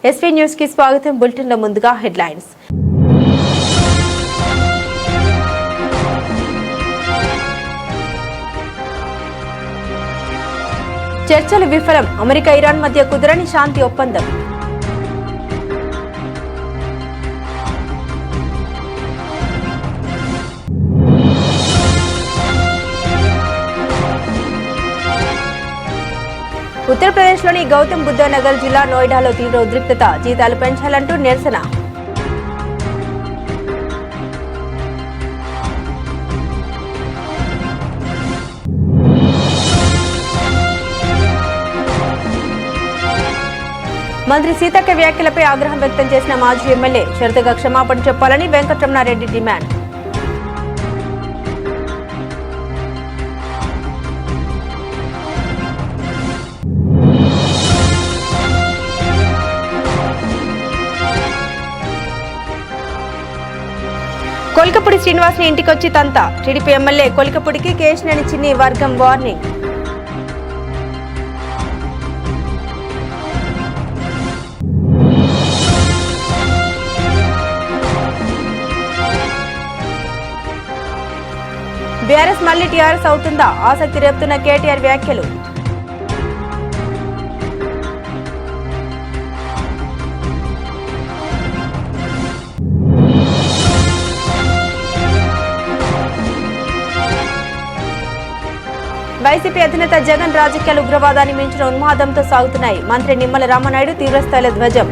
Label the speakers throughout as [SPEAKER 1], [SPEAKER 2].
[SPEAKER 1] SV news కి స్వాగతం. Bulletin లో ముందుగా హెడ్లైన్స్. చర్చలు విఫలం. అమెరికా ఇరాన్ మధ్య కుదరని శాంతి ఒప్పందం. ఉత్తరప్రదేశ్లోని గౌతమ్ బుద్ధ నగర్ జిల్లా నోయిడాలో తీవ్ర ఉద్రిక్తత. జీతాలు పెంచాలంటూ నిరసన. మంత్రి సీతక్క వ్యాఖ్యలపై ఆగ్రహం వ్యక్తం చేసిన మాజీ ఎమ్మెల్యే. షరతుగా క్షమాపణ చెప్పాలని వెంకటరమణారెడ్డి డిమాండ్. కొల్కపూడి శ్రీనివాస్ ని ఇంటికొచ్చి తంతా. టీడీపీ ఎమ్మెల్యే కొల్కపూడికి కేశినేని చిన్ని వర్గం వార్నింగ్. బీఆర్ఎస్ మళ్లీ టీఆర్ఎస్ అవుతుందా? ఆసక్తి రేపుతున్న కేటీఆర్ వ్యాఖ్యలు. వైసీపీ అధినేత జగన్ రాజకీయాలు ఉగ్రవాదాన్ని మించిన ఉన్మాదంతో సాగుతున్నాయి. మంత్రి నిమ్మల రామనాయుడు తీవ్రస్థాయిలో ధ్వజం.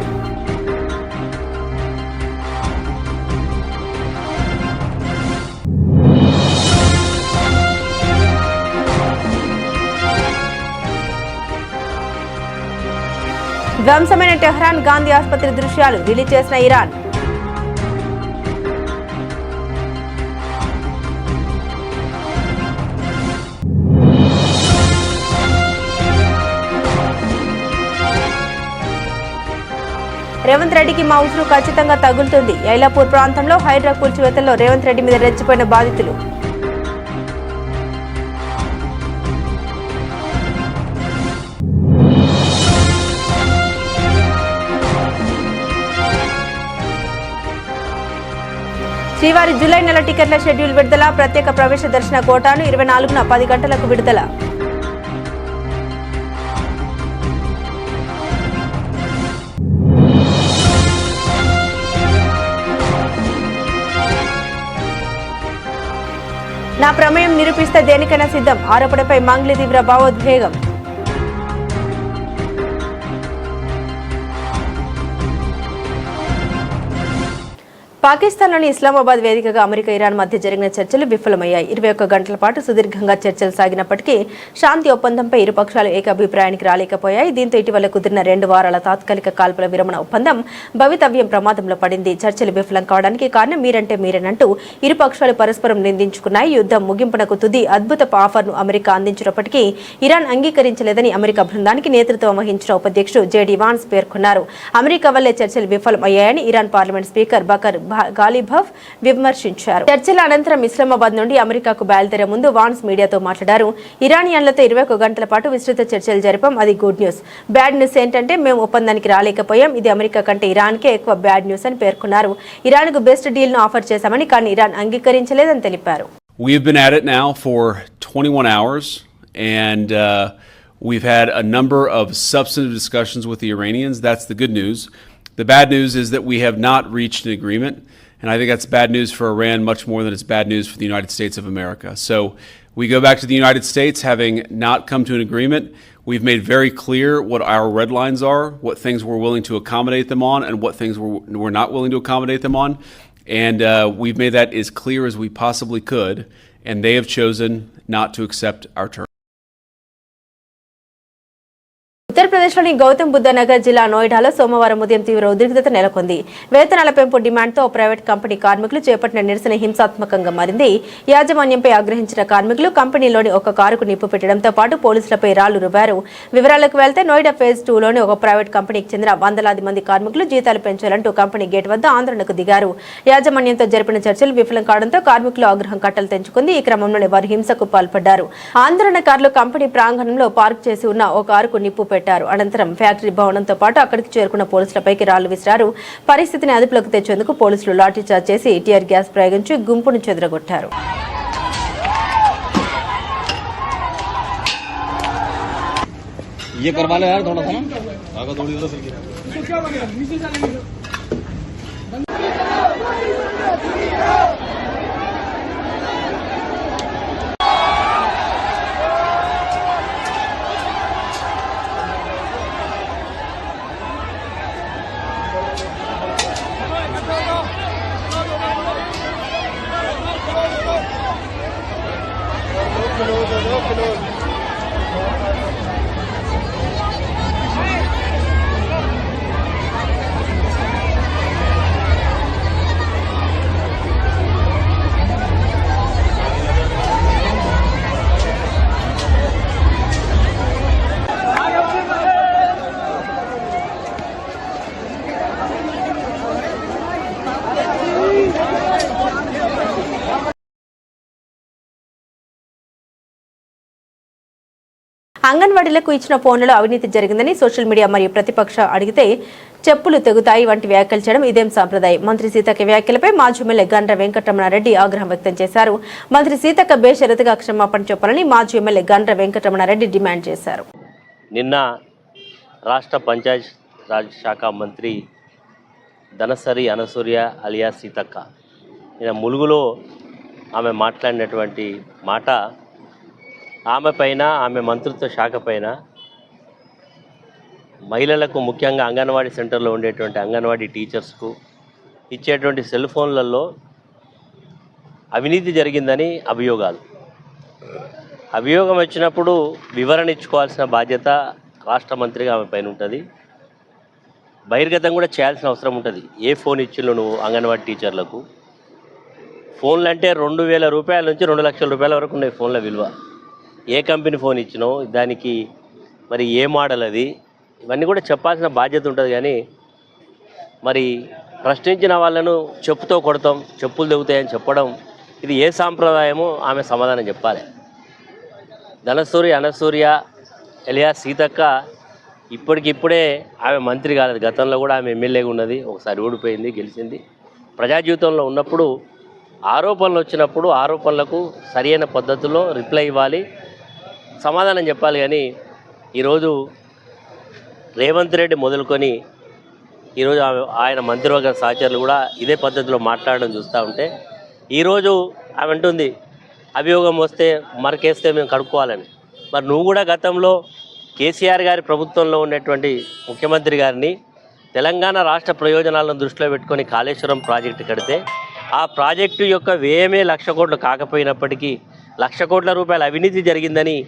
[SPEAKER 1] ధ్వంసమైన టెహ్రాన్ గాంధీ ఆసుపత్రి దృశ్యాలు రిలీజ్ చేసిన ఇరాన్. రేవంత్ రెడ్డికి మా ఉసురు ఖచ్చితంగా తగులుతుంది. ఐలాపూర్ ప్రాంతంలో హైడ్రా కూల్చివేతల్లో రేవంత్ రెడ్డి మీద రెచ్చిపోయిన బాధితులు. శ్రీవారి జూలై నెల టికెట్ల షెడ్యూల్ విడుదల. ప్రత్యేక ప్రవేశ దర్శన కోటాను 24న 10 గంటలకు విడుదల. నా ప్రమేయం నిరూపిస్తే దేనికైనా సిద్ధం. ఆరోపణపై మంగ్లీ తీవ్ర భావోద్వేగం. పాకిస్తాన్లోని ఇస్లామాబాద్ వేదికగా అమెరికా ఇరాన్ మధ్య జరిగిన చర్చలు విఫలమయ్యాయి. 21 గంటల పాటు సుదీర్ఘంగా చర్చలు సాగినప్పటికీ శాంతి ఒప్పందంపై ఇరు పక్షాలు ఏకాభిప్రాయానికి రాలేకపోయాయి. దీంతో ఇటీవల కుదిరిన 2 వారాల తాత్కాలిక కాల్పుల విరమణ ఒప్పందం భవితవ్యం ప్రమాదంలో పడింది. చర్చలు విఫలం కావడానికి కారణం మీరంటే మీరేనంటూ ఇరు పక్షాలు పరస్పరం నిందించుకున్నాయి. యుద్ధం ముగింపునకు తుది అద్భుత ఆఫర్ను అమెరికా అందించినప్పటికీ ఇరాన్ అంగీకరించలేదని అమెరికా బృందానికి నేతృత్వం వహించిన ఉపాధ్యక్షుడు జేడీ వాన్స్ పేర్కొన్నారు. అమెరికా వల్లే చర్చలు విఫలం అయ్యాయని ఇరాన్ పార్లమెంట్ స్పీకర్ బకర్ గాలిబఫ్ విమర్శించారు. చర్చల అనంతరం ఇస్లామాబాద్ నుండి అమెరికాకు బయలుదేరే ముందు వాన్స్ మీడియాతో మాట్లాడారు. ఇరానియన్లతో 21 గంటల పాటు విస్తృత చర్చలు జరిపాం. అది గుడ్ న్యూస్. బ్యాడ్ న్యూస్ ఏంటంటే మేము ఒప్పందానికి రాలేకపోయాం. ఇది అమెరికా కంటే ఇరాన్కే ఎక్కువ బ్యాడ్ న్యూస్ అని పేర్కొన్నారు. ఇరాన్కు బెస్ట్ డీల్ ను ఆఫర్ చేశామని, కానీ ఇరాన్ అంగీకరించలేదని తెలిపారు.
[SPEAKER 2] We've been at it now for 21 hours and we've had a number of substantive discussions with the Iranians. That's the good news. The bad news is that we have not reached an agreement. And I think that's bad news for Iran much more than it's bad news for the United States of America. So we go back to the United States having not come to an agreement. We've made very clear what our red lines are, what things we're willing to accommodate them on, and what things we're not willing to accommodate them on. And we've made that as clear as we possibly could. And they have chosen not to accept our terms.
[SPEAKER 1] ఉత్తరప్రదేశ్లోని గౌతమ్ బుద్ధ నగర్ జిల్లా నోయిడాలో సోమవారం ఉదయం తీవ్ర ఉద్రిక్తత నెలకొంది. వేతనాల పెంపు డిమాండ్తో private company కార్మికులు చేపట్టిన నిరసన హింసాత్మకంగా మారింది. యాజమాన్యంపై ఆగ్రహించిన కార్మికులు కంపెనీలోని ఒక కారుకు నిప్పు పెట్టడంతో పాటు పోలీసులపై రాళ్లు రువ్వారు. వివరాలకు వెళ్తే నోయిడా ఫేజ్ 2లోని ఒక ప్రైవేట్ కంపెనీకి చెందిన వందలాది మంది కార్మికులు జీతాలు పెంచాలంటూ కంపెనీ గేట్ వద్ద ఆందోళనకు దిగారు. యాజమాన్యంతో జరిపిన చర్చలు విఫలం కావడంతో కార్మికులు ఆగ్రహం కట్టలు తెంచుకుంది. ఈ క్రమంలోనే వారు హింసకు పాల్పడ్డారు. ఆందోళనకారులు కంపెనీ ప్రాంగణంలో పార్క్ చేసి ఉన్న ఓ కారుకు నిప్పు పెట్టారు. అనంతరం అనంతరం ఫ్యాక్టరీ భవనంతో పాటు అక్కడికి చేరుకున్న పోలీసులపైకి రాళ్లు విసిరారు. పరిస్థితిని అదుపులోకి తెచ్చేందుకు పోలీసులు లాఠీచార్జ్ చేసి టీయర్ గ్యాస్ ప్రయోగించి గుంపును చెదరగొట్టారు.
[SPEAKER 3] ये करवा लो यार थोड़ा सा ना आगे थोड़ी उधर से
[SPEAKER 1] అంగన్వాడీలకు ఇచ్చిన ఫోన్లలో అవినీతి జరిగిందని సోషల్ మీడియా మరియు ప్రతిపక్ష అడిగితే చెప్పులు తెగుతాయి వంటి వ్యాఖ్యలు చేయడం ఇదేం సాంప్రదాయం. మంత్రి సీతక్క వ్యాఖ్యలపై మాజీ ఎమ్మెల్యే గండ్ర వెంకటరమణారెడ్డి ఆగ్రహం వ్యక్తం చేశారు. మంత్రి సీతక్క బేషరతుగా క్షమాపణ చెప్పాలని మాజీ ఎమ్మెల్యే గండ్ర వెంకటరమణారెడ్డి డిమాండ్ చేశారు.
[SPEAKER 4] నిన్న రాష్ట్ర పంచాయత్ రాజ్ శాఖ మంత్రి ధనసరి అనసూయ అలియా సీతక్క నిన్న ములుగులో ఆమె మాట్లాడినటువంటి మాట ఆమె పైన ఆమె మంత్రిత్వ శాఖ పైన మహిళలకు ముఖ్యంగా అంగన్వాడీ సెంటర్లో ఉండేటువంటి అంగన్వాడీ టీచర్స్కు ఇచ్చేటువంటి సెల్ ఫోన్లలో అవినీతి జరిగిందని అభియోగం వచ్చినప్పుడు వివరణ ఇచ్చుకోవాల్సిన బాధ్యత రాష్ట్ర మంత్రిగా ఆమె పైన ఉంటుంది. బహిర్గతం కూడా చేయాల్సిన అవసరం ఉంటుంది. ఏ ఫోన్ ఇచ్చిలో నువ్వు అంగన్వాడీ టీచర్లకు ఫోన్లు అంటే 2,000 రూపాయల నుంచి 2 లక్షల రూపాయల వరకు ఉన్నాయి ఫోన్ల విలువ. ఏ కంపెనీ ఫోన్ ఇచ్చినో దానికి మరి ఏ మోడల్ అది ఇవన్నీ కూడా చెప్పాల్సిన బాధ్యత ఉంటుంది. కానీ మరి ప్రశ్నించిన వాళ్ళను చెప్పుతో కొడతాం, చెప్పులు తెగుతాయని చెప్పడం ఇది ఏ సాంప్రదాయమో ఆమె సమాధానం చెప్పాలి. ధనసూరి అనసూయ ఎలియా సీతక్క ఇప్పటికిప్పుడే ఆమె మంత్రి కాలేదు. గతంలో కూడా ఆమె ఎమ్మెల్యేగా ఉన్నది. ఒకసారి ఓడిపోయింది, గెలిచింది. ప్రజా జీవితంలో ఉన్నప్పుడు ఆరోపణలు వచ్చినప్పుడు ఆరోపణలకు సరైన పద్ధతిలో రిప్లై ఇవ్వాలి, సమాధానం చెప్పాలి. కానీ ఈరోజు రేవంత్ రెడ్డి మొదలుకొని ఈరోజు ఆయన మంత్రివర్గ సహచరులు కూడా ఇదే పద్ధతిలో మాట్లాడడం చూస్తూ ఉంటే ఈరోజు ఆమె అంటుంది అభియోగం వస్తే మరకేస్తే మేము కడుక్కోవాలని. మరి నువ్వు కూడా గతంలో కేసీఆర్ గారి ప్రభుత్వంలో ఉన్నటువంటి ముఖ్యమంత్రి గారిని తెలంగాణ రాష్ట్ర ప్రయోజనాలను దృష్టిలో పెట్టుకొని కాళేశ్వరం ప్రాజెక్టు కడితే ఆ ప్రాజెక్టు యొక్క వ్యయమే 1,00,000 కోట్లు కాకపోయినప్పటికీ 1,00,000 కోట్ల రూపాయల అవినీతి జరిగిందని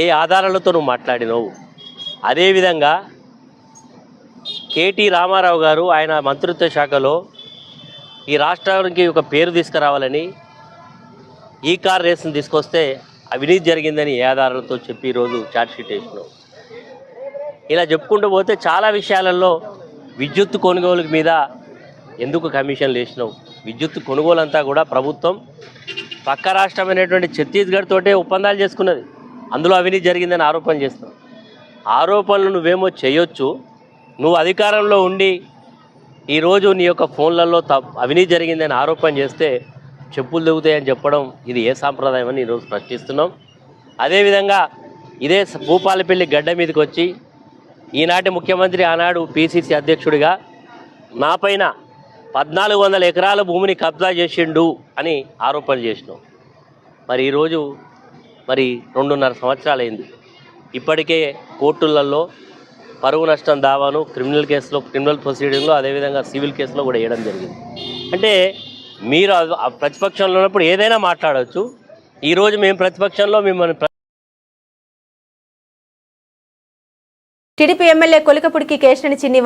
[SPEAKER 4] ఏ ఆధారాలతో నువ్వు మాట్లాడినావు? అదేవిధంగా కేటీ రామారావు గారు ఆయన మంత్రిత్వ శాఖలో ఈ రాష్ట్రానికి ఒక పేరు తీసుకురావాలని ఈ కార్ రేసును తీసుకొస్తే అవినీతి జరిగిందని ఏ ఆధారాలతో చెప్పి ఈరోజు ఛార్జ్షీట్ వేసినావు? ఇలా చెప్పుకుంటూ పోతే చాలా విషయాలలో విద్యుత్ కొనుగోలు మీద ఎందుకు కమిషన్లు వేసినావు? విద్యుత్ కొనుగోలు అంతా కూడా ప్రభుత్వం పక్క రాష్ట్రమైనటువంటి ఛత్తీస్గఢ్ తోటే ఒప్పందాలు చేసుకున్నది. అందులో అవినీతి జరిగిందని ఆరోపణ చేస్తావు. ఆరోపణలు నువ్వేమో చేయొచ్చు, నువ్వు అధికారంలో ఉండి ఈరోజు నీ యొక్క ఫోన్లలో అవినీతి జరిగిందని ఆరోపణ చేస్తే చెప్పులు దిగుతాయని చెప్పడం ఇది ఏ సాంప్రదాయం అని ఈరోజు ప్రశ్నిస్తున్నాం. అదేవిధంగా ఇదే భూపాలపల్లి గడ్డ మీదకి వచ్చి ఈనాటి ముఖ్యమంత్రి ఆనాడు పిసిసి అధ్యక్షుడిగా నా పైన 1,400 ఎకరాల భూమిని కబ్జా చేసిండు అని ఆరోపణ చేసినావు. మరి ఈరోజు 2.5 సంవత్సరాలైంది. ఇప్పటికే కోర్టులలో పరువు నష్టం దావాను క్రిమినల్ ప్రొసీడింగ్లో అదేవిధంగా సివిల్ కేసులో కూడా వేయడం జరిగింది. అంటే మీరు ప్రతిపక్షంలో ఉన్నప్పుడు ఏదైనా మాట్లాడవచ్చు. ఈరోజు మేము ప్రతిపక్షంలో మిమ్మల్ని
[SPEAKER 1] టీడీపీ ఎమ్మెల్యే కొలికపుడికి కేశినేని చిన్ని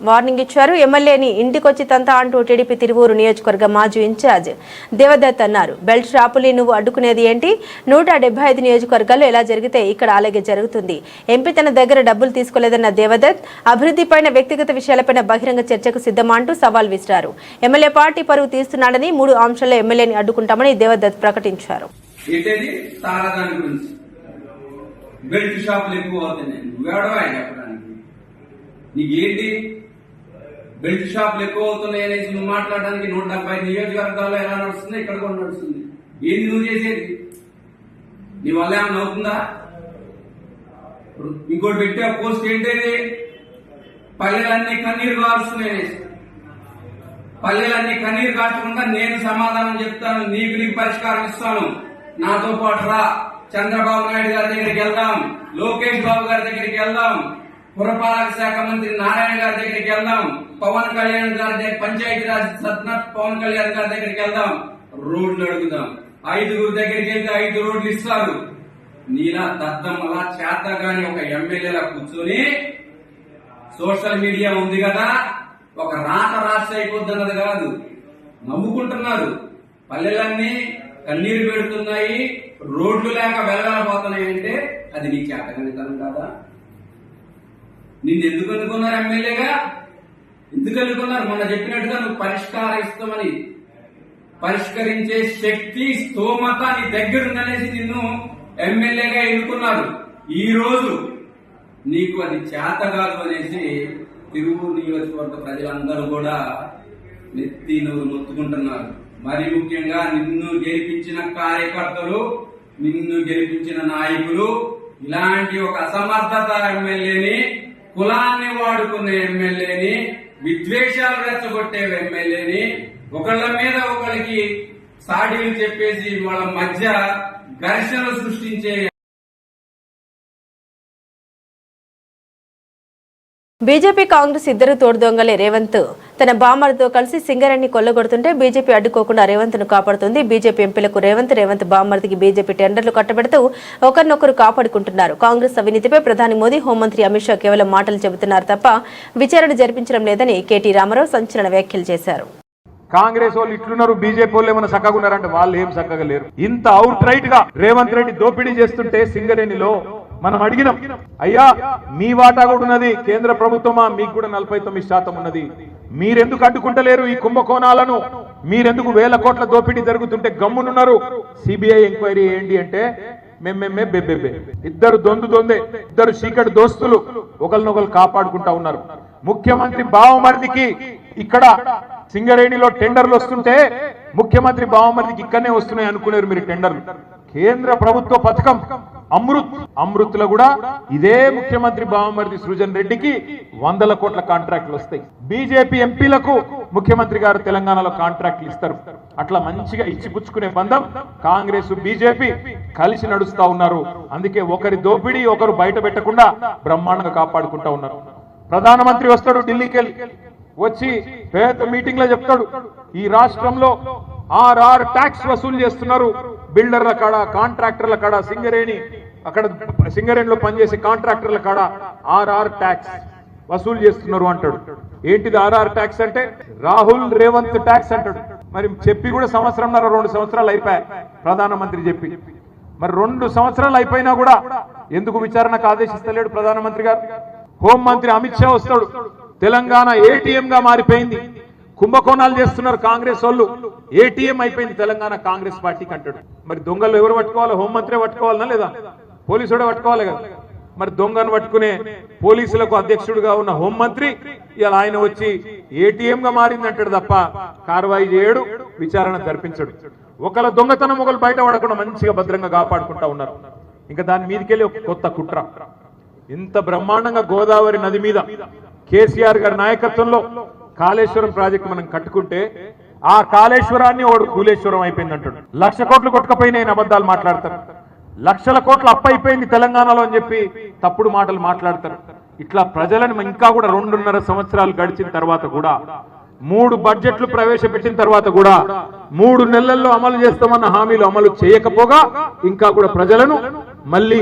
[SPEAKER 1] వార్నింగ్ ఇచ్చారు. ఎమ్మెల్యేని ఇంటికొచ్చి తంతా అంటూ టీడీపీ తిరువూరు నియోజకవర్గ మాజీ ఇన్ఛార్జ్ దేవదత్ అన్నారు. బెల్ట్ షాపులు నువ్వు అడ్డుకునేది ఏంటి? 175 నియోజకవర్గాల్లో ఎలా జరిగితే ఇక్కడ అలాగే జరుగుతుంది. ఎంపీ తన దగ్గర డబ్బులు తీసుకోలేదన్న దేవదత్ అభివృద్ధిపైన వ్యక్తిగత విషయాలపైన బహిరంగ చర్చకు సిద్ధమా అంటూ సవాల్ విసిరారు. ఎమ్మెల్యే పార్టీ పరువు తీస్తున్నాడని 3 అంశాల్లో ఎమ్మెల్యేని అడ్డుకుంటామని దేవదత్ ప్రకటించారు.
[SPEAKER 5] బెల్ట్ షాపులు ఎక్కువ అవుతున్నాయి. నీకేంటి బెల్ట్ షాపులు ఎక్కువ అవుతున్నాయి అనేసి నువ్వు మాట్లాడడానికి 170 నియోజకవర్గాల్లో ఎలా నడుస్తుంది, ఇక్కడ కూడా నడుస్తుంది. ఏంది నువ్వు చేసేది? నీ వల్ల ఏమైనా అవుతుందా? ఇంకోటి పెట్టే పోస్ట్ ఏంటంటే పల్లెలన్నీ కన్నీరు కారుస్తున్నాయి. పల్లెలన్నీ కన్నీరు కాచకుండా నేను సమాధానం చెప్తాను, నీకు పరిష్కారం ఇస్తాను, నాతో పాటు రా, చంద్రబాబు నాయుడు గారి దగ్గరికి వెళ్దాం, లోకేష్ బాబు గారి దగ్గరికి వెళ్దాం, పురపాలక శాఖ మంత్రి నారాయణ గారి దగ్గరికి వెళ్దాం, పవన్ కళ్యాణ్ గారి దగ్గర పంచాయతీరాజ్ సత్న పవన్ కళ్యాణ్ గారి దగ్గరికి వెళ్దాం, రోడ్లు అడుగుదాం. 5 దగ్గరికి వెళ్తే 5 రోడ్లు ఇస్తారు. నీలా దద్దమ్మలా చేతగాని ఒక ఎమ్మెల్యేలా కూర్చొని సోషల్ మీడియా ఉంది కదా, ఒక రాత రాష్ట్ర అయిపోతున్నది కాదు, నవ్వుకుంటున్నారు. పల్లెలన్నీ కన్నీరు పెడుతున్నాయి, రోడ్లు లేక వెలగలపోతున్నాయి అంటే అది నీ చేతగానితనం కాదా? నిన్ను ఎందుకు అనుకున్నారు ఎమ్మెల్యేగా? ఎందుకు అనుకున్నారు? మొన్న చెప్పినట్టుగా నువ్వు పరిష్కారం ఇస్తామని, పరిష్కరించే శక్తి స్తోమత నీ దగ్గర ఉందనేసి నిన్ను ఎమ్మెల్యేగా ఎన్నుకున్నారు. ఈ రోజు నీకు అది చేత కాదు అనేసి తిరువూరు నియోజకవర్గ ప్రజలందరూ కూడా నెత్తి నువ్వు మొత్తుకుంటున్నారు. మరి ముఖ్యంగా నిన్ను గెలిపించిన కార్యకర్తలు, నిన్ను గెలిపించిన నాయకులు ఇలాంటి ఒక అసమర్థత ఎమ్మెల్యేని, కులాన్ని వాడుకునే ఎమ్మెల్యేని, విద్వేషాలు రెచ్చగొట్టే ఎమ్మెల్యేని, ఒకళ్ళ మీద ఒకరికి సాడీలు చెప్పేసి వాళ్ళ మధ్య ఘర్షణలు సృష్టించే
[SPEAKER 1] బీజేపీ కాంగ్రెస్ ఇద్దరు తోడుదొంగలే. రేవంత్ తన బామ్మర్తో కలిసి సింగరేణిని కొల్లగొడుతుంటే బీజేపీ అడ్డుకోకుండా రేవంత్ ను కాపాడుతుంది. బీజేపీ ఎంపీలకు రేవంత్ బామ్మర్దికి బీజేపీ టెండర్లు కట్టబెడుతూ ఒకరినొకరు కాపాడుకుంటున్నారు. కాంగ్రెస్ అవినీతిపై ప్రధాని మోదీ, హోంమంత్రి అమిత్ షా కేవలం మాటలు చెబుతున్నారు తప్ప విచారణ జరిపించడం లేదని కేటీ రామారావు సంచలన వ్యాఖ్యలు చేశారు.
[SPEAKER 6] కాంగ్రెస్ వాళ్ళు ఇట్లున్నారు, బీజేపీ వాళ్ళు ఏమైనా చక్కగా ఉన్నారంటే వాళ్ళు ఏం చక్కగా లేరు. ఇంత అవుట్ రైట్ గా రేవంత్ రెడ్డి దోపిడీ చేస్తుంటే సింగరేణిలో మనం అడిగినాం, అయ్యా మీ వాటా కూడా ఉన్నది, కేంద్ర ప్రభుత్వమా మీకు కూడా 49% ఉన్నది, మీరెందుకు అడ్డుకుంటలేరు ఈ కుంభకోణాలను? మీరెందుకు 1000 కోట్ల దోపిడీ జరుగుతుంటే గమ్మునున్నారు? సిబిఐ ఎంక్వైరీ ఏంటి అంటే మేమే బెబ్బెబ్బే, ఇద్దరు దొందే, ఇద్దరు చీకటి దోస్తులు ఒకరినొకరు కాపాడుకుంటా ఉన్నారు. ముఖ్యమంత్రి బావమరిదికి ఇక్కడ సింగరేణిలో టెండర్లు వస్తుంటే ముఖ్యమంత్రి బావమరిదికి ఇక్కడనే వస్తున్నాయి అనుకున్నారు మీరు టెండర్లు. కేంద్ర ప్రభుత్వ పథకం అమృత్ లో కూడా ఇదే ముఖ్యమంత్రి బావమరిది సృజన్ రెడ్డికి 100 కోట్ల కాంట్రాక్టులు వస్తాయి. బీజేపీ ఎంపీలకు ముఖ్యమంత్రి గారు తెలంగాణలో కాంట్రాక్టులు ఇస్తారు. అట్లా మంచిగా ఇచ్చిపుచ్చుకునే బంధం కాంగ్రెస్ బీజేపీ కలిసి నడుస్తా ఉన్నారు. అందుకే ఒకరి దోపిడీ ఒకరు బయట పెట్టకుండా బ్రహ్మాండంగా కాపాడుకుంటా ఉన్నారు. ప్రధానమంత్రి వస్తాడు ఢిల్లీకి వెళ్ళి, వచ్చి పెద్ద మీటింగ్ లో చెప్తాడు, ఈ రాష్ట్రంలో RR ట్యాక్స్ వసూలు చేస్తున్నారు, బిల్డర్ల కాడ, కాంట్రాక్టర్ల కాడ, సింగరేణిలో పనిచేసే కాంట్రాక్టర్ల కాడ RR ట్యాక్స్ వసూలు చేస్తున్నారు అంటాడు. ఏంటిది RR ట్యాక్స్ అంటే? రాహుల్ రేవంత్ ట్యాక్స్ అంటాడు. మరి చెప్పి కూడా 2 సంవత్సరాలు అయిపోయాయి ప్రధానమంత్రి చెప్పి. మరి 2 సంవత్సరాలు అయిపోయినా కూడా ఎందుకు విచారణకు ఆదేశిస్తలేడు ప్రధానమంత్రి గారు? హోంమంత్రి అమిత్ షా వస్తాడు, తెలంగాణ ATM గా మారిపోయింది, కుంభకోణాలు చేస్తున్నారు కాంగ్రెస్ వాళ్ళు, ATM అయిపోయింది తెలంగాణ కాంగ్రెస్ పార్టీకి అంటాడు. మరి దొంగలు ఎవరు పట్టుకోవాలి? హోంమంత్రి పట్టుకోవాలనా లేదా? పోలీసుడే పట్టుకోవాలి కదా. మరి దొంగను పట్టుకునే పోలీసులకు అధ్యక్షుడిగా ఉన్న హోంమంత్రి ఇలా ఆయన వచ్చి ATM గా మారింది అంటాడు తప్ప కార్వాయి చేయడు, విచారణ జరిపించడు. ఒకళ్ళ దొంగతనం ఒకళ్ళు బయట పడకుండా మంచిగా భద్రంగా కాపాడుకుంటా ఉన్నారు. ఇంకా దాని మీదకెళ్ళి ఒక కొత్త కుట్ర. ఇంత బ్రహ్మాండంగా గోదావరి నది మీద కేసీఆర్ గారి నాయకత్వంలో కాళేశ్వరం ప్రాజెక్టు మనం కట్టుకుంటే ఆ కాళేశ్వరాన్ని ఓడు కూలేశ్వరం అయిపోయింది అంటాడు. 1,00,000 కోట్లు కొట్టుకపోయినాయి అబద్ధాలు మాట్లాడతారు. 1,00,000 కోట్లు అప్పు అయిపోయింది తెలంగాణలో అని చెప్పి తప్పుడు మాటలు మాట్లాడతారు. ఇట్లా ప్రజలను ఇంకా కూడా 2.5 సంవత్సరాలు గడిచిన తర్వాత కూడా 3 బడ్జెట్లు ప్రవేశపెట్టిన తర్వాత కూడా 3 నెలల్లో అమలు చేస్తామన్న హామీలు అమలు చేయకపోగా ఇంకా కూడా ప్రజలను మళ్ళీ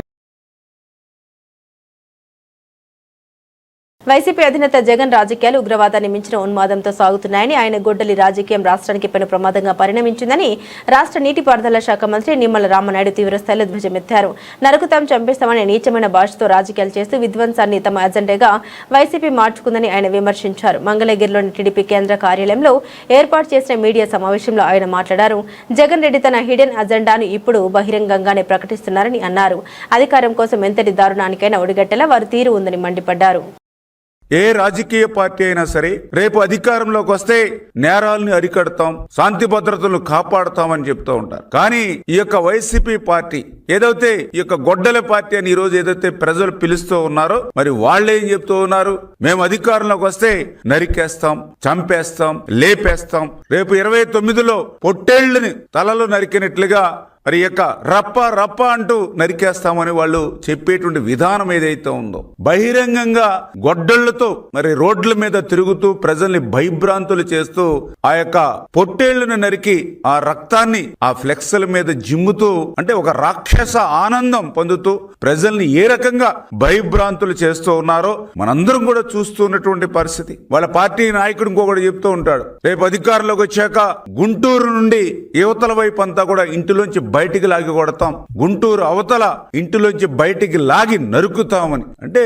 [SPEAKER 1] వైసీపీ అధినేత జగన్ రాజకీయాలు ఉగ్రవాదాన్ని మించిన ఉన్మాదంతో సాగుతున్నాయని, ఆయన గొడ్డలి రాజకీయం రాష్ట్రానికి పెను ప్రమాదంగా పరిణమించిందని రాష్ట్ర నీటిపారుదల శాఖ మంత్రి నిమ్మల రామనాయుడు తీవ్రస్థాయిలో ధ్వజమెత్తారు. నరుకుతాం, చంపేస్తామనే నీచమైన భాషతో రాజకీయాలు చేస్తూ విధ్వంసాన్ని తమ అజెండాగా వైసీపీ మార్చుకుందని ఆయన విమర్శించారు. మంగళగిరిలోని టీడీపీ కేంద్ర కార్యాలయంలో ఏర్పాటు చేసిన మీడియా సమావేశంలో ఆయన మాట్లాడారు. జగన్ రెడ్డి తన హిడెన్ అజెండాను ఇప్పుడు బహిరంగంగానే ప్రకటిస్తున్నారని అన్నారు. అధికారం కోసం ఎంతటి దారుణానికైనా ఒడిగట్టేలా వారి తీరు ఉందని మండిపడ్డారు.
[SPEAKER 7] ఏ రాజకీయ పార్టీ అయినా సరే రేపు అధికారంలోకి వస్తే నేరాలని అరికడతాం, శాంతి భద్రతలను కాపాడుతామని చెప్తూ ఉంటారు. కానీ ఈ యొక్క వైసీపీ పార్టీ ఏదైతే ఈ యొక్క గొడ్డల పార్టీ అని ఈ రోజు ఏదైతే ప్రజలు పిలుస్తూ ఉన్నారో, మరి వాళ్ళు ఏం చెప్తూ ఉన్నారు? మేము అధికారంలోకి వస్తే నరికేస్తాం, చంపేస్తాం, లేపేస్తాం. రేపు 29లో పొట్టేళ్లని తలలు నరికినట్లుగా మరి యొక్క రప్ప అంటూ నరికేస్తామని వాళ్ళు చెప్పేటువంటి విధానం ఏదైతే ఉందో, బహిరంగంగా గొడ్డళ్లతో మరి రోడ్ల మీద తిరుగుతూ ప్రజల్ని భయభ్రాంతులు చేస్తూ ఆ యొక్క పొట్టేళ్లను నరికి ఆ రక్తాన్ని ఆ ఫ్లెక్స్ల మీద జిమ్ముతూ, అంటే ఒక రాక్షస ఆనందం పొందుతూ ప్రజల్ని ఏ రకంగా భయభ్రాంతులు చేస్తూ ఉన్నారో మనందరం కూడా చూస్తున్నటువంటి పరిస్థితి. వాళ్ళ పార్టీ నాయకుడు ఇంకొకటి చెప్తూ ఉంటాడు, రేపు అధికారంలోకి వచ్చాక గుంటూరు నుండి యువతల వైపు అంతా కూడా ఇంటిలోంచి బయటికి లాగి కొడతాం, గుంటూరు అవతల ఇంటిలోంచి బయటికి లాగి నరుకుతామని. అంటే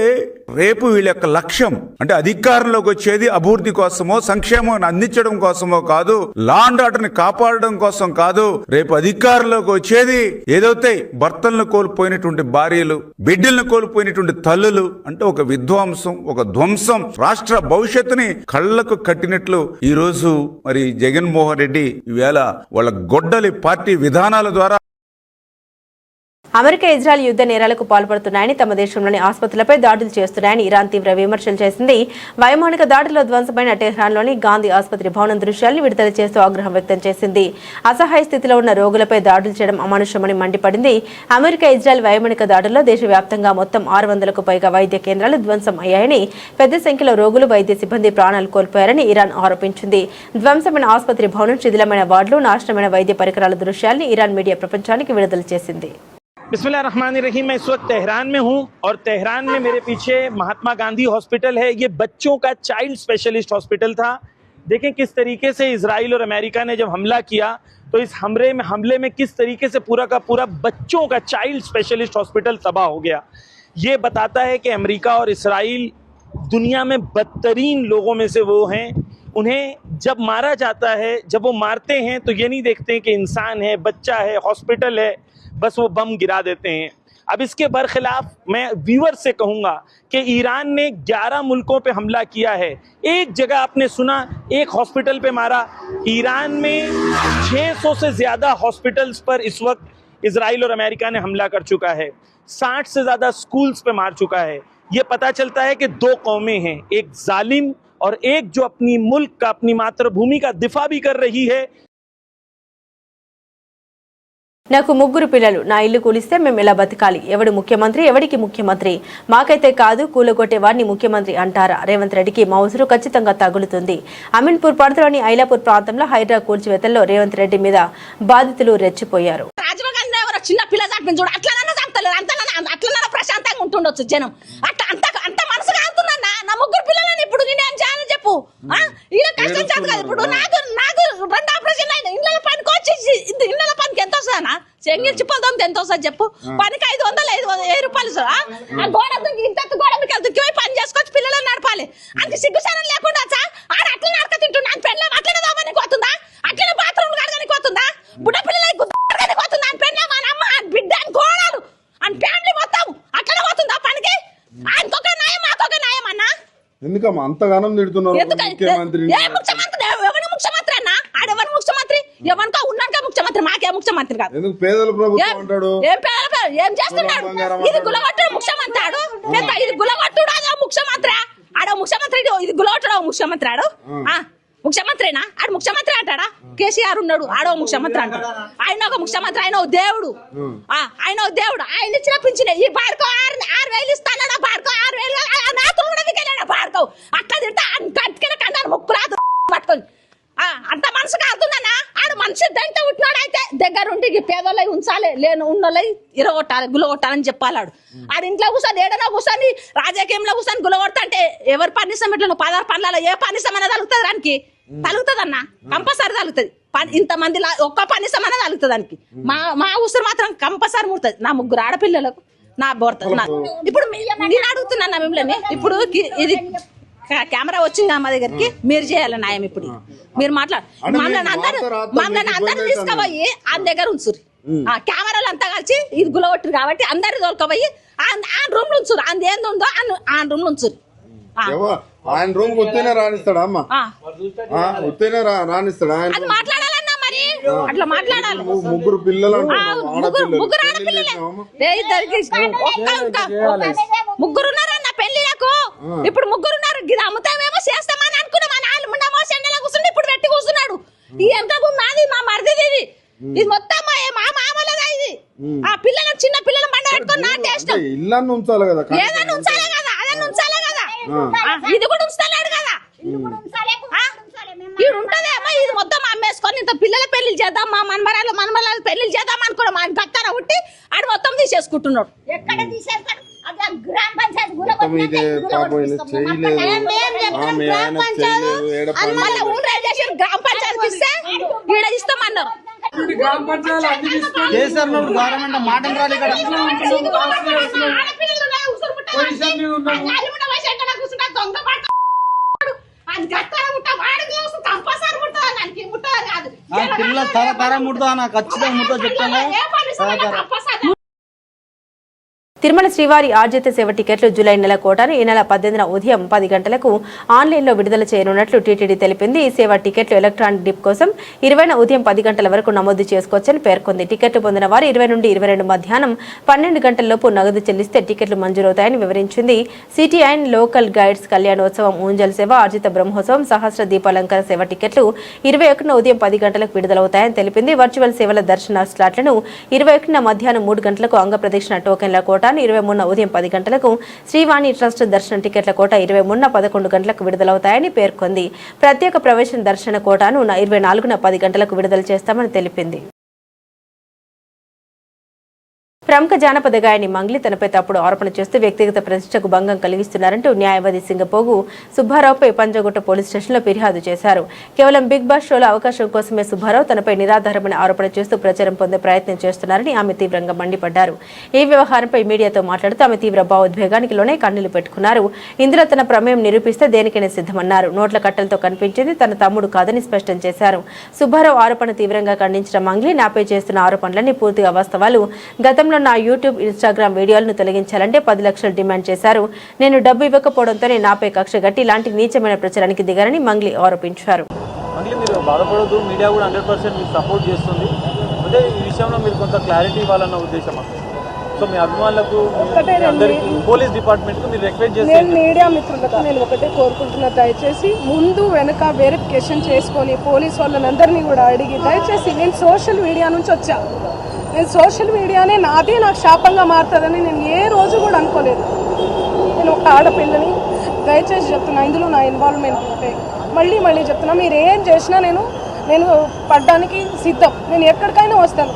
[SPEAKER 7] రేపు వీళ్ళ యొక్క లక్ష్యం అంటే అధికారంలోకి వచ్చేది అభివృద్ధి కోసమో సంక్షేమం అందించడం కోసమో కాదు, లా అండ్ ఆర్డర్ని కాపాడడం కోసం కాదు. రేపు అధికారంలోకి వచ్చేది ఏదైతే భర్తలను కోల్పోయినటువంటి భార్యలు, బిడ్డలను కోల్పోయినటువంటి తల్లులు, అంటే ఒక విధ్వంసం, ఒక ధ్వంసం, రాష్ట్ర భవిష్యత్తుని కళ్లకు కట్టినట్లు ఈ రోజు మరి జగన్మోహన్ రెడ్డి ఈవేళ వాళ్ళ గొడ్డలి పార్టీ విధానాల ద్వారా
[SPEAKER 1] అమెరికా ఇజ్రాయెల్ యుద్ధ నేరాలకు పాల్పడుతున్నాయని, తమ దేశంలోని ఆసుపత్రులపై దాడులు చేస్తున్నాయని ఇరాన్ తీవ్ర విమర్శలు చేసింది. వైమానిక దాడిలో ధ్వంసమైన టెహ్రాన్లోని గాంధీ ఆసుపత్రి భవనం దృశ్యాలను విడుదల చేస్తూ ఆగ్రహం వ్యక్తం చేసింది. అసహాయ స్థితిలో ఉన్న రోగులపై దాడులు చేయడం అమానుషమని మండిపడింది. అమెరికా ఇజ్రాయెల్ వైమానిక దాడుల్లో దేశవ్యాప్తంగా మొత్తం 600కు పైగా వైద్య కేంద్రాలు ధ్వంసం అయ్యాయని, పెద్ద సంఖ్యలో రోగులు, వైద్య సిబ్బంది ప్రాణాలు కోల్పోయారని ఇరాన్ ఆరోపించింది. ధ్వంసమైన ఆసుపత్రి భవనం, శిథిలమైన వార్డులు, నాశనమైన వైద్య పరికరాల దృశ్యాలను ఇరాన్ మీడియా ప్రపంచానికి విడుదల చేసింది.
[SPEAKER 8] बिस्मिल्लाहिर्रहमानिर्रहीम। मैं इस वक्त तेहरान में हूँ और तेहरान में मेरे पीछे महात्मा गांधी हॉस्पिटल है। ये बच्चों का चाइल्ड स्पेशलिस्ट हॉस्पिटल था। देखें किस तरीके से इजराइल और अमेरिका ने जब हमला किया तो इस हमले में किस तरीके से पूरा का पूरा बच्चों का चाइल्ड स्पेशलिस्ट हॉस्पिटल तबाह हो गया। ये बताता है कि अमेरिका और इसराइल दुनिया में बदतरीन लोगों में से वो हैं। उन्हें जब मारा जाता है, जब वो मारते हैं तो ये नहीं देखते कि इंसान है, बच्चा है, हॉस्पिटल है, बस वो बम गिरा देते हैं। अब इसके बरखिलाफ मैं व्यूअर से कहूँगा कि ईरान ने 11 मुल्कों पे हमला किया है। एक जगह आपने सुना एक हॉस्पिटल पे मारा। ईरान में 600 से ज़्यादा हॉस्पिटल्स पर इस वक्त इजराइल और अमेरिका ने हमला कर चुका है। 60 से ज़्यादा स्कूल्स पे मार चुका है। ये पता चलता है कि दो कौमें हैं, एक जालिम और एक जो अपनी मुल्क का, अपनी मातृभूमि का दिफा भी कर रही है।
[SPEAKER 1] నాకు 3 పిల్లలు, నా ఇల్లు కూలిస్తే మేము ఎలా బతకాలి? ఎవడు ముఖ్యమంత్రి, ఎవడికి ముఖ్యమంత్రి? మాకైతే కాదు, కూలగొట్టే వారిని ముఖ్యమంత్రి అంటారా? రేవంత్ రెడ్డికి మౌజురు ఖచ్చితంగా తగులుతుంది. అమీన్పూర్ పరిధిలోని ఐలాపూర్ ప్రాంతంలో హైడ్రా కూల్చివేతల్లో రేవంత్ రెడ్డి మీద బాధితులు రెచ్చిపోయారు.
[SPEAKER 9] చిన్న పిల్ల చంపిన చూడు, అట్లా చంపలేదు, అట్లా ప్రశాంతంగా ఉంటుండొచ్చు జనం. అంత మనసు కాదుతున్నా నా 3 పిల్లలని ఇప్పుడు నేనేం చేయాలని చెప్పు. ఇలా కష్టం చేత కాదు. ఇప్పుడు నాకు 2 ఆపరేషన్ అయినా ఇళ్ళ పనికి వచ్చేసి ఇళ్ళ పనికి ఎంత వస్తుందన్నా? చెంగిల్ చిప్పలతో ఎంత వస్తుంది చెప్పు? పనికి 500 రూపాయలు గోడ ఇంత గోడ మీకు దుక్కిపోయి పని చేసుకోవచ్చు, పిల్లలను నడపాలి. అంత సిగ్గుశానం లేకుండా ఆడ అట్లా నడక తింటున్నా పెళ్ళ అట్లనే దోమనికి పోతుందా? అట్లనే బాత్రూమ్ కడగనికి పోతుందా? బుడ్డ పిల్లలకి గుద్దడానికి పోతుందా? అని పెళ్ళ మన అమ్మ బిడ్డ అని కోడలు అని ఫ్యామిలీ మొత్తం అట్లనే పోతుందా పనికి? ఆయనకొక న్యాయం మాకొక న్యాయం అన్నా.
[SPEAKER 10] ఎందుకమ్మా అంతగానం తిడుతున్నారు ముఖ్యమంత్రి?
[SPEAKER 9] ఏ ముఖ్యమంత్రి? ఎవరి ముఖ్యమంత్రి అన్న? ఆడెవరి ముఖ్యమంత్రి? ఎవరికో ఉన్నాక ముఖ్యమంత్రి, మాకే ముఖ్యమంత్రి కాదు.
[SPEAKER 10] ఎందుకు పేదల ప్రభుత్వం అంటాడు?
[SPEAKER 9] ఏం చేస్తున్నాడు? ఇది గులగొట్టుడు ముఖ్యమంత్రి ఆడు. ఇది గులగొట్టుడు అదో ముఖ్యమంత్రి ఆడ ముఖ్యమంత్రి. ఇది గులగొట్టుడు ముఖ్యమంత్రి ఆడు. ముఖ్యమంత్రినా? ఆడు ముఖ్యమంత్రి అంటాడా? కేసీఆర్ ఉన్నాడు, ఆడో ముఖ్యమంత్రి అంటాడు. ఆయన ఒక ముఖ్యమంత్రి, ఆయన ఒక దేవుడు. ఆయన ఒక దేవుడు. ఆయన ఇచ్చిన పింఛనే ఈ బాడుకో 6,000 ఇస్తాను. బాడుకో 6,000 నాతో కూడా మిగిలిన బాడుకో అట్లా తింటా కట్టుకున్న కంటారు ముక్కురాదు పట్టుకొని. అంత మనసు కాదుందన్నా. ఆడు మనిషి దంట ఉంటున్నాడు. అయితే దగ్గరుండి పేదోళ్ళై ఉంచాలి, లేని ఉన్నోళ్ళై ఇరగొట్టాలి, గులగొట్టాలని చెప్పాలాడు. ఆడు ఇంట్లో కూర్చొని ఏడనో కూర్చొని రాజకీయంలో కూర్చొని గులగొడతా అంటే ఎవరి పనిసం ఇట్లా 16 పనులలో ఏ పనిసం అనేది తలుగుతుంది దానికి? తలుగుతుందన్నా, కంపల్సరీ తలుగుతుంది. ఇంతమంది ఒక్క పనిసం అనేది తలుగుతుంది దానికి. మా ఉసురు మాత్రం కంపల్సరీ ముడుతుంది. నా 3 ఆడపిల్లలకు నా భర్త. ఇప్పుడు నేను అడుగుతున్నా మిమ్మల్ని, ఇప్పుడు ఇది కెమెరా వచ్చింది మా దగ్గరికి, మీరు చేయాలి న్యాయం. ఇప్పుడు మీరు మమ్మల్ని అందరూ తీసుకుపోయి ఆయన దగ్గర ఉంచురు. కెమెరాలు అంతా కలిసి ఇది గులగొట్టురు కాబట్టి అందరు తోలుకపోయి ఆ రూమ్ లో ఉంచురు. అంది ఏంది ఉందో ఆ రూమ్ లో ఉంచురు.
[SPEAKER 10] ఆయన రూమ్ వస్తేనే రానిస్తాడా అమ్మ? వస్తేనే రానిస్తాడా ఆయన?
[SPEAKER 9] అది మాట్లాడాలన్నా మరి అట్లా మాట్లాడాలి.
[SPEAKER 10] ముగ్గురు పిల్లలు
[SPEAKER 9] ముగ్గురు ముగ్గురు ఉన్నారన్న పెళ్లిలకు. ఇప్పుడు ముగ్గురున్నారు, ఇది అమ్ముతామేమో చేస్తామని అనుకున్నాం. మా నాలుగు ముండమో చెండలో కూర్చుండి ఇప్పుడు పెట్టి కూర్చున్నాడు. ఈ ఎంత మాది మా మరిది, ఇది మొత్తం మా మామలదా. ఇది ఆ పిల్లలు చిన్న పిల్లలు బండ పెట్టుకొని నాటేస్తాం.
[SPEAKER 10] ఇల్లు ఉంచాలి కదా,
[SPEAKER 9] ఏదైనా ఉంచాలి కదా, అదన్నా ఉంచాలి కదా. ఇది కూడా ఉంచుతలేడు కదా. ఇది ఉంటదేమో, ఇది మొత్తం అమ్మేసుకొని ఇంత పిల్లల పెళ్లి చేద్దాం, మా మనమరాలు పెళ్లి చేద్దాం అనుకున్నాం. ఆయన పక్కన ఉట్టి ఆడు మొత్తం తీసేసుకుంటున్నాడు. ఎక్కడ తీసేస్తాడు? గ్రామ పంచాయతీ గ్రామ పంచాయతీ ఇస్తే ఈడ ఇస్తామన్నారు.
[SPEAKER 3] గవర్నమెంట్ మాట పిల్లల తర ముడతా ఖచ్చితంగా ముడతా చెప్తాను.
[SPEAKER 1] తిరుమల శ్రీవారి ఆర్జిత సేవ టికెట్లు జూలై నెల కోటాను ఈ నెల 18న ఉదయం 10 గంటలకు ఆన్లైన్లో విడుదల చేయనున్నట్లు టీటీడీ తెలిపింది. ఈ సేవ టికెట్లు ఎలక్ట్రానిక్ డిప్ కోసం 20న ఉదయం 10 గంటల వరకు నమోదు చేసుకోవచ్చని పేర్కొంది. టికెట్లు పొందిన వారు 20 నుండి 22 మధ్యాహ్నం 12 గంటలలోపు నగదు చెల్లిస్తే టికెట్లు మంజూరవుతాయని వివరించింది. సిటీఐన్ లోకల్ గైడ్స్ కళ్యాణోత్సవం, ఊంజల్ సేవ, ఆర్జిత బ్రహ్మోత్సవం, సహస్ర దీపాలంకర సేవ టికెట్లు 21న ఉదయం 10 గంటలకు విడుదలవుతాయని తెలిపింది. వర్చువల్ సేవల దర్శన స్లాట్లను 21న మధ్యాహ్నం 3 గంటలకు, అంగప్రదక్షిణ టోకెన్ల కోట 23న ఉదయం 10 గంటలకు, శ్రీవాణి ట్రస్ట్ దర్శన టికెట్ల కోట 23న 11 గంటలకు విడుదలవుతాయని పేర్కొంది. ప్రత్యేక ప్రవేశం దర్శన కోటాను 24న 10 గంటలకు విడుదల చేస్తామని తెలిపింది. ప్రముఖ జానపద గాయని మంగ్లీ తనపై తప్పుడు ఆరోపణ చేస్తూ వ్యక్తిగత ప్రతిష్టకు భంగం కలిగిస్తున్నారంటూ న్యాయవాది సింగపోగు సుబ్బారావుపై పంజగుట్ట పోలీస్ స్టేషన్లో ఫిర్యాదు చేశారు. కేవలం బిగ్ బాస్ షోలో అవకాశం కోసమే సుబ్బారావు తనపై నిరాధారమైన ఆరోపణ చేస్తూ ప్రచారం పొందే ప్రయత్నం చేస్తున్నారని ఆమె తీవ్రంగా మండిపడ్డారు. ఈ వ్యవహారంపై మీడియాతో మాట్లాడుతూ ఆమె తీవ్ర భావోద్వేగానికి లోనే కన్నీళ్లు పెట్టుకున్నారు. ఇందులో తన ప్రమేయం నిరూపిస్తే దేనికైనా సిద్ధమన్నారు. నోట్ల కట్టలతో కనిపించింది తన తమ్ముడు కాదని స్పష్టం చేశారు. సుబ్బారావు ఆరోపణ తీవ్రంగా ఖండించిన మంగ్లీ నాపై చేస్తున్న ఆరోపణలన్నీ పూర్తిగా వాస్తవాలు. గతంలో నా యూట్యూబ్, ఇన్స్టాగ్రామ్ వీడియోలను తొలగించాలంటే 10 లక్షలు డిమాండ్ చేశారు. నేను డబ్బు ఇవ్వకపోవడంతోనే నాపై కక్ష గట్టి ఇలాంటి నీచమైన ప్రచారానికి దిగారని మంగ్లీ ఆరోపించారు.
[SPEAKER 11] మంగ్లీ, మీరు బాధపడద్దు, మీడియా కూడా 100% మీకు సపోర్ట్ చేస్తుంది. అదే ఈ విషయంలో మీరు కొంత క్లారిటీ ఇవ్వాలన్న ఉద్దేశం. సో మీ అభిమానులకు, అందరికీ, పోలీస్ డిపార్ట్మెంట్కు మీరు రిక్వెస్ట్ చేస్తే,
[SPEAKER 12] నేను మీడియా మిత్రులకు నేను ఒకటే కోరుకుంటున్నా, దయచేసి ముందు వెనక వెరిఫికేషన్ చేసుకొని పోలీస్ వాళ్ళని కూడా అడిగి, దయచేసి నేను సోషల్ మీడియా నుంచి వచ్చా, నేను సోషల్ మీడియానే నాకు శాపంగా మారుతుందని నేను ఏ రోజు కూడా అనుకోలేదు. నేను ఒక ఆడపిల్లని, దయచేసి చెప్తున్నా, ఇందులో నా ఇన్వాల్వ్మెంట్ ఉంటే మళ్ళీ చెప్తున్నా, మీరు ఏం చేసినా నేను పడ్డానికి సిద్ధం, నేను ఎక్కడికైనా వస్తాను.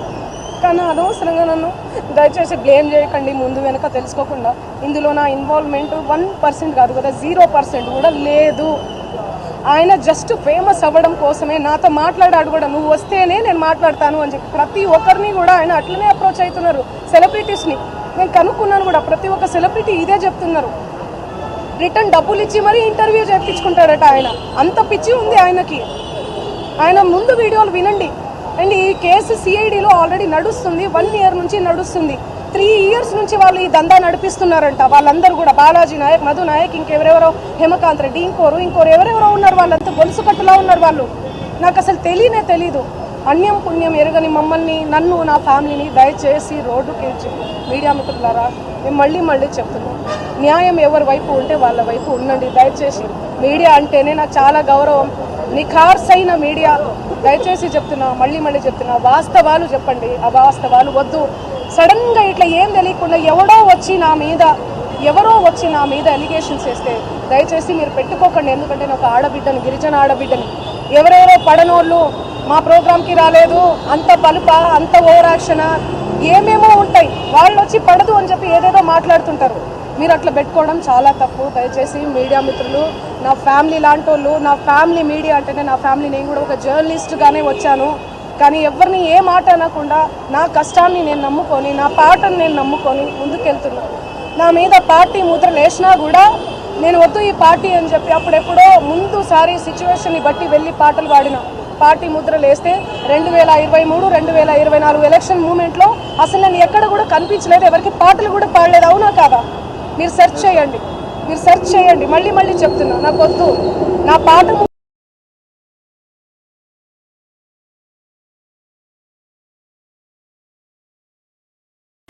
[SPEAKER 12] కానీ అనవసరంగా నన్ను దయచేసి బ్లేమ్ చేయకండి ముందు వెనక తెలుసుకోకుండా. ఇందులో నా ఇన్వాల్వ్మెంట్ 1% కాదు కదా, 0% కూడా లేదు. ఆయన జస్ట్ ఫేమస్ అవ్వడం కోసమే నాతో మాట్లాడాడు కూడా, నువ్వు వస్తేనే నేను మాట్లాడతాను అని చెప్పి ప్రతి ఒక్కరిని కూడా ఆయన అట్లనే అప్రోచ్ అవుతున్నారు. సెలబ్రిటీస్ని నేను కనుక్కున్నాను కూడా, ప్రతి ఒక్క సెలబ్రిటీ ఇదే చెప్తున్నారు. రిటర్న్ డబ్బులు ఇచ్చి మరీ ఇంటర్వ్యూ చేయించుకుంటాడట ఆయన, అంత పిచ్చి ఉంది ఆయనకి. ఆయన ముందు వీడియోలు వినండి. అండ్ ఈ కేసు సిఐడిలో ఆల్రెడీ నడుస్తుంది, 1 year నుంచి నడుస్తుంది. 3 years నుంచి వాళ్ళు ఈ దందా నడిపిస్తున్నారంట. వాళ్ళందరూ కూడా బాలాజీ నాయక్, మధు నాయక్, ఇంకెవరెవరో, హేమకాంత్ రెడ్డి, ఇంకోరు ఎవరెవరో ఉన్నారు. వాళ్ళంతా గొలుసు కట్టులా ఉన్నారు వాళ్ళు. నాకు అసలు తెలీదు. అన్యం పుణ్యం ఎరగని మమ్మల్ని, నన్ను, నా ఫ్యామిలీని దయచేసి రోడ్డుకి మీడియా మిత్రులారా మేము మళ్ళీ చెప్తున్నాం, న్యాయం ఎవరి వైపు ఉంటే వాళ్ళ వైపు ఉండండి. దయచేసి మీడియా అంటేనే నాకు చాలా గౌరవం, నిఖార్సైన మీడియా. దయచేసి చెప్తున్నా, మళ్ళీ చెప్తున్నా, వాస్తవాలు చెప్పండి, అవాస్తవాలు వద్దు. సడన్గా ఇట్లా ఏం తెలియకుండా ఎవరో వచ్చి నా మీద ఎలిగేషన్స్ వేస్తే దయచేసి మీరు పెట్టుకోకండి. ఎందుకంటే నేను ఒక ఆడబిడ్డని, గిరిజన ఆడబిడ్డని. ఎవరెవరో పడనోళ్ళు మా ప్రోగ్రామ్కి రాలేదు, అంత పలుప, అంత ఓవర్ యాక్షన్, ఏమేమో ఉంటాయి. వాళ్ళు వచ్చి పడదు అని చెప్పి ఏదేదో మాట్లాడుతుంటారు. మీరు అట్లా పెట్టుకోవడం చాలా తప్పు. దయచేసి మీడియా మిత్రులు, నా ఫ్యామిలీ లాంటి వాళ్ళు, నా ఫ్యామిలీ మీడియా అంటేనే నా ఫ్యామిలీ, నేను కూడా ఒక జర్నలిస్ట్గానే వచ్చాను. కానీ ఎవరిని ఏ మాట అనకుండా నా కష్టాన్ని నేను నమ్ముకొని, నా పాటను నేను నమ్ముకొని ముందుకెళ్తున్నాను. నా మీద పార్టీ ముద్రలు వేసినా కూడా నేను వద్దు ఈ పార్టీ అని చెప్పి అప్పుడెప్పుడో ముందుసారి సిచ్యువేషన్ని బట్టి వెళ్ళి పాటలు పాడిన. పార్టీ ముద్రలు వేస్తే 2023, 2024 ఎలక్షన్ మూమెంట్లో అసలు నేను ఎక్కడ కూడా కనిపించలేదు, ఎవరికి పాటలు కూడా పాడలేదు. అవునా కాదా? మీరు సెర్చ్ చేయండి. మీరు సెర్చ్ చేయండి, మళ్ళీ మళ్ళీ చెప్తున్నా, నాకు వద్దు. నా పాట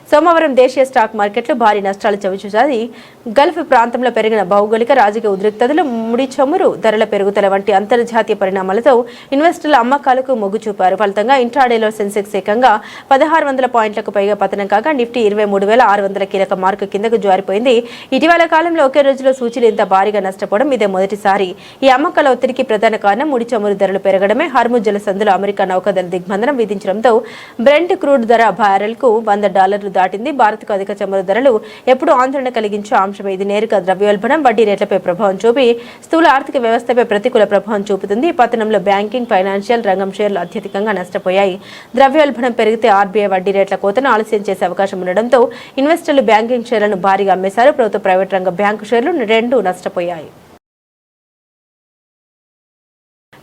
[SPEAKER 1] సోమవారం దేశీయ స్టాక్ మార్కెట్లు భారీ నష్టాలు చవిచూశాయి. గల్ఫ్ ప్రాంతంలో పెరిగిన భౌగోళిక రాజకీయ ఉద్రిక్తతలు, ముడి చమురు ధరల పెరుగుదల వంటి అంతర్జాతీయ పరిణామాలతో ఇన్వెస్టర్ల అమ్మకాలకు మొగ్గు చూపారు. ఫలితంగా ఇంట్రాడేలో సెన్సెక్స్ ఏకంగా 1600 పాయింట్లకు పైగా పతనం కాగా నిఫ్టీ 23,600 కీలక మార్కు కిందకు జారిపోయింది. ఇటీవల కాలంలో ఒకే రోజులో సూచీలు ఇంత భారీగా నష్టపోవడం ఇదే మొదటిసారి. ఈ అమ్మకాల ఒత్తిడికి ప్రధాన కారణం ముడి చమురు ధరలు పెరగడమే. హార్ముజ్ జలసంధిలో అమెరికా నౌకాదళ దిగ్బంధనం విధించడంతో బ్రెంట్ క్రూడ్ ధర బ్యారెల్కు $100 దాటింది. భారత్కు అధిక చమురు ధరలు ఎప్పుడూ ఆందోళన కలిగించే అంశమే. ఇది నేరుగా ద్రవ్యోల్బణం, వడ్డీ రేట్లపై ప్రభావం చూపి స్థూల ఆర్థిక వ్యవస్థపై ప్రతికూల ప్రభావం చూపుతుంది. ఈ పతనంలో బ్యాంకింగ్, ఫైనాన్షియల్ రంగం షేర్లు అత్యధికంగా నష్టపోయాయి. ద్రవ్యోల్బణం పెరిగితే ఆర్బీఐ వడ్డీ రేట్ల కోతను ఆలస్యం చేసే అవకాశం ఉండడంతో ఇన్వెస్టర్లు బ్యాంకింగ్ షేర్లను భారీగా అమ్మేశారు. ప్రభుత్వ, ప్రైవేట్ రంగ బ్యాంకు షేర్లు రెండూ నష్టపోయాయి.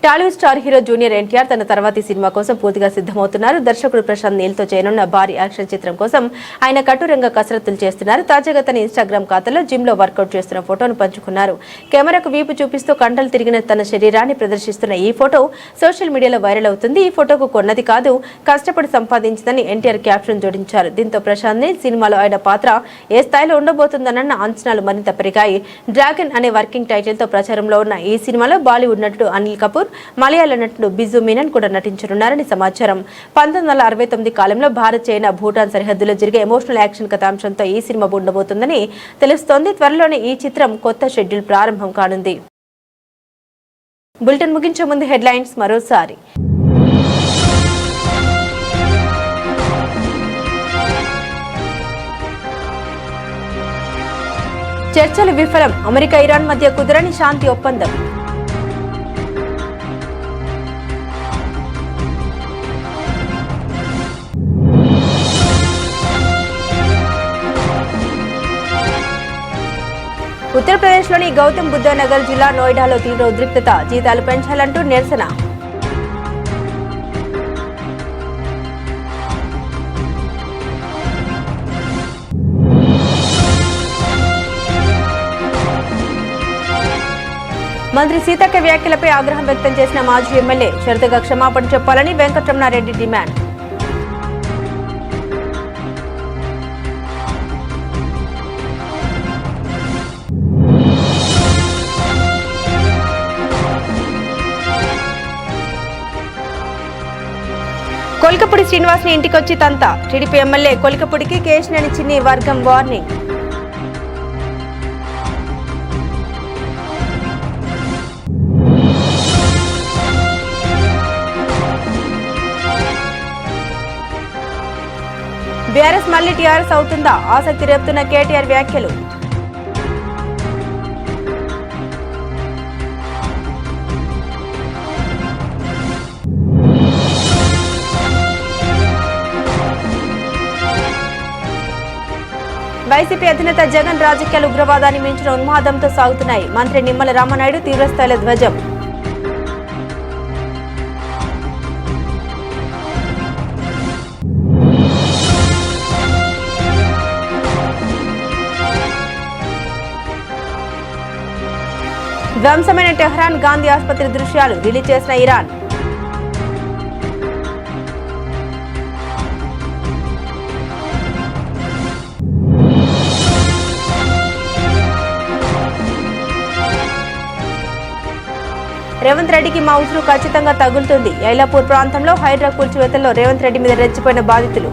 [SPEAKER 1] Tollywood star hero junior NTR తన తర్వాతి సినిమా కోసం పూర్తిగా సిద్ధమవుతున్నారు. దర్శకుడు ప్రశాంత్ నీల్తో చేయనున్న భారీ యాక్షన్ చిత్రం కోసం ఆయన కఠోరంగా కసరత్తులు చేస్తున్నారు. తాజాగా తన ఇన్స్టాగ్రామ్ ఖాతాలో జిమ్ లో వర్కౌట్ చేస్తున్న ఫోటోను పంచుకున్నారు. కెమెరాకు వీపు చూపిస్తూ కండలు తిరిగిన తన శరీరాన్ని ప్రదర్శిస్తున్న ఈ ఫోటో సోషల్ మీడియాలో వైరల్ అవుతుంది. ఈ ఫోటోకు కొన్నది కాదు, కష్టపడి సంపాదించిందని ఎన్టీఆర్ క్యాప్షన్ జోడించారు. దీంతో ప్రశాంత్ నీల్ సినిమాలో ఆయన పాత్ర ఏ స్థాయిలో ఉండబోతుందన్న అంచనాలు మరింత పెరిగాయి. డ్రాగన్ అనే వర్కింగ్ టైటిల్ తో ప్రచారంలో ఉన్న ఈ సినిమాలో బాలీవుడ్ నటుడు అనిల్ కపూర్, మలయాళ నటుడు బిజు మీనన్ కూడా నటించనున్నారని సమాచారం. 1969 కాలంలో భారత్, చైనా, భూటాన్ సరిహద్దులో జరిగే ఎమోషనల్ యాక్షన్ కథాంశంతో ఈ సినిమా ఉండబోతుందని తెలుస్తోంది. త్వరలోనే ఈ చిత్రం కొత్త షెడ్యూల్ ప్రారంభం కానుంది. బులెటిన్ ముగించే ముందు హెడ్లైన్స్ మరోసారి. చర్చలు విఫలం, అమెరికా ఇరాన్ మధ్య కుదరని శాంతి ఒప్పందం. ఉత్తరప్రదేశ్లోని గౌతమ్ బుద్ధ నగర్ జిల్లా నోయిడాలో తీవ్ర ఉద్రిక్తత, జీతాలు పెంచాలంటూ నిరసన. మంత్రి సీతక్క వ్యాఖ్యలపై ఆగ్రహం వ్యక్తం చేసిన మాజీ ఎమ్మెల్యే, షరతుగా క్షమాపణ చెప్పాలని వెంకటరమణారెడ్డి డిమాండ్. కొలికపూడి శ్రీనివాస్ని ఇంటికొచ్చి తంతా, టీడీపీ ఎమ్మెల్యే కొలికపూడికి కేశినేని చిన్ని వర్గం వార్నింగ్. బీఆర్ఎస్ మళ్లీ టీఆర్ఎస్ అవుతుందా? ఆసక్తి రేపుతున్న కేటీఆర్ వ్యాఖ్యలు. వైసీపీ అధినేత జగన్ రాజకీయాలు ఉగ్రవాదాన్ని మించిన ఉన్మాదంతో సాగుతున్నాయి. మంత్రి నిమ్మల రామనాయుడు తీవ్రస్థాయిలో ధ్వజం. ధ్వంసమైన టెహ్రాన్ గాంధీ ఆసుపత్రి దృశ్యాలు రిలీజ్ చేసిన ఇరాన్. రేవంత్ రెడ్డికి మా ఉసురు ఖచ్చితంగా తగులుతుంది. యైలాపూర్ ప్రాంతంలో హైడ్రా కూల్చివేతల్లో రేవంత్ రెడ్డి మీద రెచ్చిపోయిన బాధితులు.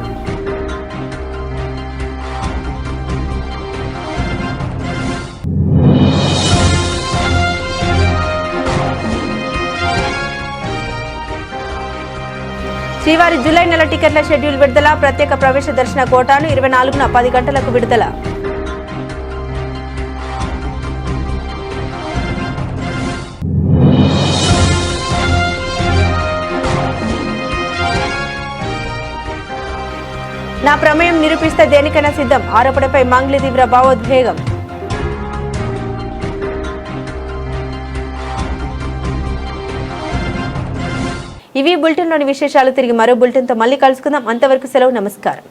[SPEAKER 1] శ్రీవారి జూలై నెల టికెట్ల షెడ్యూల్ విడుదల. ప్రత్యేక ప్రవేశ దర్శన కోటాను 24న 10 గంటలకు విడుదల. నా ప్రమేయం నిరూపిస్తే దేనికైనా సిద్ధం. ఆరోపణపై మంగ్లీ తీవ్ర భావోద్వేగం. ఇవి బులెటిన్లోని విశేషాలు. తిరిగి మరో బులెటిన్తో మళ్ళీ కలుసుకుందాం. అంతవరకు సెలవు, నమస్కారం.